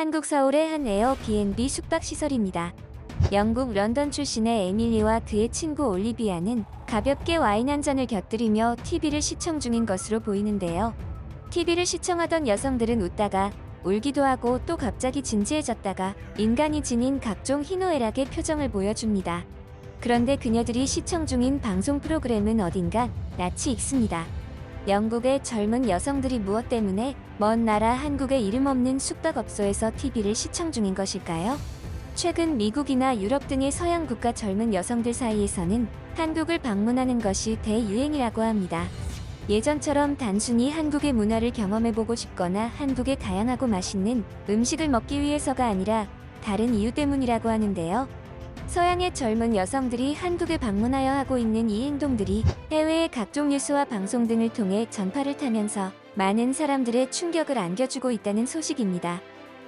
한국 서울의 한 에어비앤비 숙박시설입니다. 영국 런던 출신의 에밀리와 그의 친구 올리비아는 가볍게 와인 한 잔을 곁들이며 TV를 시청 중인 것으로 보이는데요. TV를 시청하던 여성들은 웃다가 울기도 하고 또 갑자기 진지해졌다가 인간이 지닌 각종 희노애락의 표정을 보여줍니다. 그런데 그녀들이 시청 중인 방송 프로그램은 어딘가 낯이 익습니다. 영국의 젊은 여성들이 무엇 때문에 먼 나라 한국의 이름 없는 숙박업소에서 TV를 시청 중인 것일까요? 최근 미국이나 유럽 등의 서양 국가 젊은 여성들 사이에서는 한국을 방문하는 것이 대유행이라고 합니다. 예전처럼 단순히 한국의 문화를 경험해보고 싶거나 한국의 다양하고 맛있는 음식을 먹기 위해서가 아니라 다른 이유 때문이라고 하는데요. 서양의 젊은 여성들이 한국에 방문하여 하고 있는 이 행동들이 해외의 각종 뉴스와 방송 등을 통해 전파를 타면서 많은 사람들의 충격을 안겨주고 있다는 소식입니다.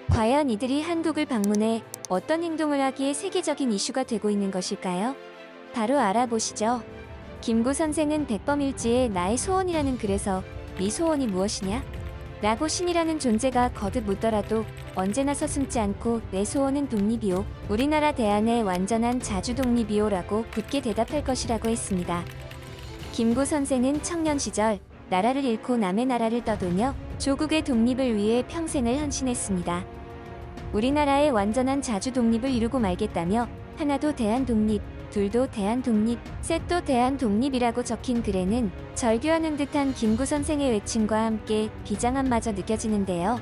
과연 이들이 한국을 방문해 어떤 행동을 하기에 세계적인 이슈가 되고 있는 것일까요? 바로 알아보시죠. 김구 선생은 백범일지의 나의 소원이라는 글에서 네 소원이 무엇이냐? 라고 신이라는 존재가 거듭 묻더라도 언제나 서슴지 않고 내 소원은 독립이요. 우리나라 대안의 완전한 자주 독립이요 라고 굳게 대답할 것이라고 했습니다. 김구 선생은 청년 시절 나라를 잃고 남의 나라를 떠돌며 조국의 독립을 위해 평생을 헌신했습니다. 우리나라의 완전한 자주 독립을 이루고 말겠다며 하나도 대한 독립, 둘도 대한 독립, 셋도 대한 독립이라고 적힌 글에는 절규하는 듯한 김구 선생의 외침과 함께 비장함마저 느껴지는데요.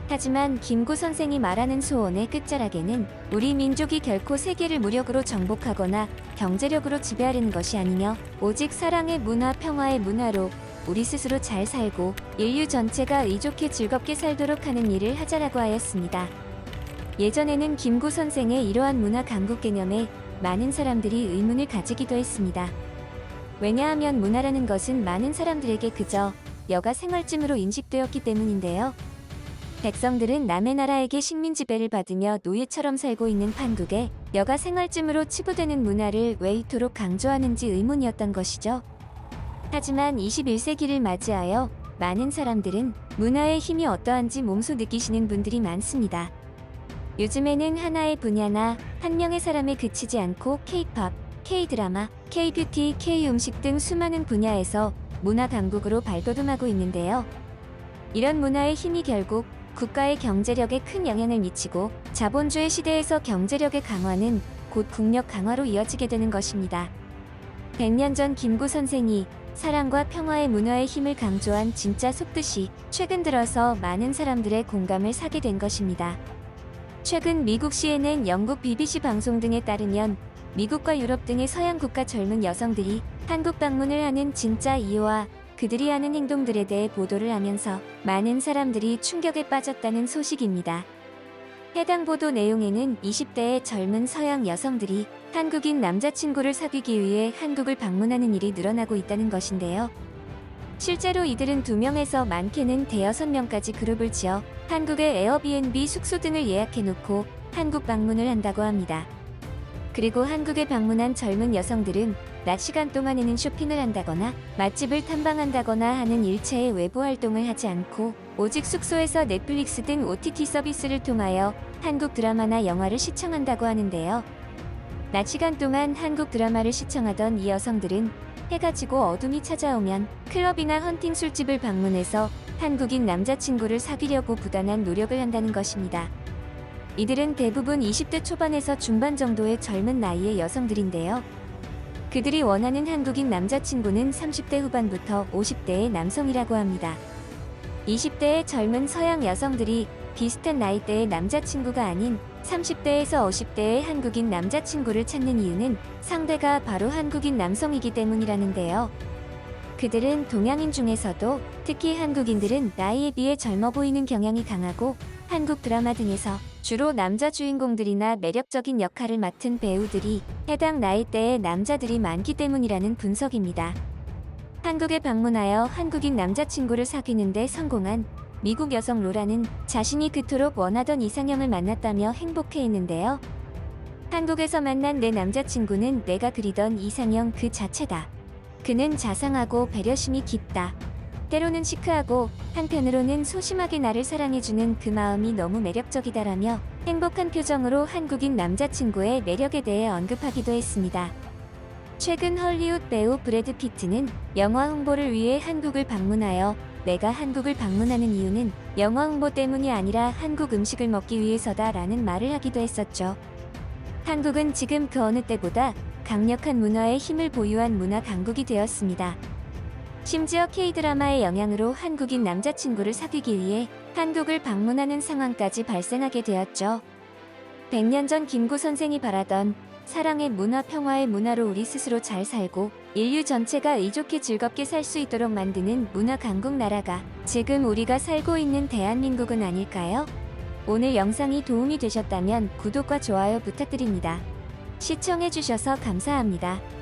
하지만 김구 선생이 말하는 소원의 끝자락에는 우리 민족이 결코 세계를 무력으로 정복하거나 경제력으로 지배하려는 것이 아니며 오직 사랑의 문화, 평화의 문화로 우리 스스로 잘 살고 인류 전체가 의좋게 즐겁게 살도록 하는 일을 하자라고 하였습니다. 예전에는 김구 선생의 이러한 문화 강국 개념에 많은 사람들이 의문을 가지기도 했습니다. 왜냐하면 문화라는 것은 많은 사람들에게 그저 여가 생활쯤으로 인식되었기 때문인데요. 백성들은 남의 나라에게 식민 지배를 받으며 노예처럼 살고 있는 판국에 여가 생활쯤으로 치부되는 문화를 왜 이토록 강조하는지 의문이었던 것이죠. 하지만 21세기를 맞이하여 많은 사람들은 문화의 힘이 어떠한지 몸소 느끼시는 분들이 많습니다. 요즘에는 하나의 분야나 한 명의 사람에 그치지 않고 K-팝, K-드라마, K-뷰티, K-음식 등 수많은 분야에서 문화 강국으로 발돋움하고 있는데요. 이런 문화의 힘이 결국 국가의 경제력에 큰 영향을 미치고 자본주의 시대에서 경제력의 강화는 곧 국력 강화로 이어지게 되는 것입니다. 100년 전 김구 선생이 사랑과 평화의 문화의 힘을 강조한 진짜 속뜻이 최근 들어서 많은 사람들의 공감을 사게 된 것입니다. 최근 미국 CNN, 영국 BBC 방송 등에 따르면 미국과 유럽 등의 서양 국가 젊은 여성들이 한국 방문을 하는 진짜 이유와 그들이 하는 행동들에 대해 보도를 하면서 많은 사람들이 충격에 빠졌다는 소식입니다. 해당 보도 내용에는 20대의 젊은 서양 여성들이 한국인 남자친구를 사귀기 위해 한국을 방문하는 일이 늘어나고 있다는 것인데요. 실제로 이들은 2명에서 많게는 대여섯 명까지 그룹을 지어 한국의 에어비앤비 숙소 등을 예약해놓고 한국 방문을 한다고 합니다. 그리고 한국에 방문한 젊은 여성들은 낮 시간 동안에는 쇼핑을 한다거나 맛집을 탐방한다거나 하는 일체의 외부 활동을 하지 않고 오직 숙소에서 넷플릭스 등 OTT 서비스를 통하여 한국 드라마나 영화를 시청한다고 하는데요. 낮 시간 동안 한국 드라마를 시청하던 이 여성들은 해가 지고 어둠이 찾아오면 클럽이나 헌팅 술집을 방문해서 한국인 남자친구를 사귀려고 부단한 노력을 한다는 것입니다. 이들은 대부분 20대 초반에서 중반 정도의 젊은 나이의 여성들인데요. 그들이 원하는 한국인 남자친구는 30대 후반부터 50대의 남성이라고 합니다. 20대의 젊은 서양 여성들이 비슷한 나이대의 남자친구가 아닌 30대에서 50대의 한국인 남자친구를 찾는 이유는 상대가 바로 한국인 남성이기 때문이라는데요. 그들은 동양인 중에서도 특히 한국인들은 나이에 비해 젊어 보이는 경향이 강하고 한국 드라마 등에서 주로 남자 주인공들이나 매력적인 역할을 맡은 배우들이 해당 나이대의 남자들이 많기 때문이라는 분석입니다. 한국에 방문하여 한국인 남자친구를 사귀는데 성공한 미국 여성 로라는 자신이 그토록 원하던 이상형을 만났다며 행복해했는데요. 한국에서 만난 내 남자친구는 내가 그리던 이상형 그 자체다. 그는 자상하고 배려심이 깊다. 때로는 시크하고 한편으로는 소심하게 나를 사랑해주는 그 마음이 너무 매력적이다라며 행복한 표정으로 한국인 남자친구의 매력에 대해 언급하기도 했습니다. 최근 헐리우드 배우 브래드 피트는 영화 홍보를 위해 한국을 방문하여 내가 한국을 방문하는 이유는 영화 홍보 때문이 아니라 한국 음식을 먹기 위해서다라는 말을 하기도 했었죠. 한국은 지금 그 어느 때보다 강력한 문화의 힘을 보유한 문화 강국이 되었습니다. 심지어 K-드라마의 영향으로 한국인 남자친구를 사귀기 위해 한국을 방문하는 상황까지 발생하게 되었죠. 100년 전 김구 선생이 바라던 사랑의 문화, 평화의 문화로 우리 스스로 잘 살고 인류 전체가 의좋게 즐겁게 살 수 있도록 만드는 문화 강국 나라가 지금 우리가 살고 있는 대한민국은 아닐까요? 오늘 영상이 도움이 되셨다면 구독과 좋아요 부탁드립니다. 시청해주셔서 감사합니다.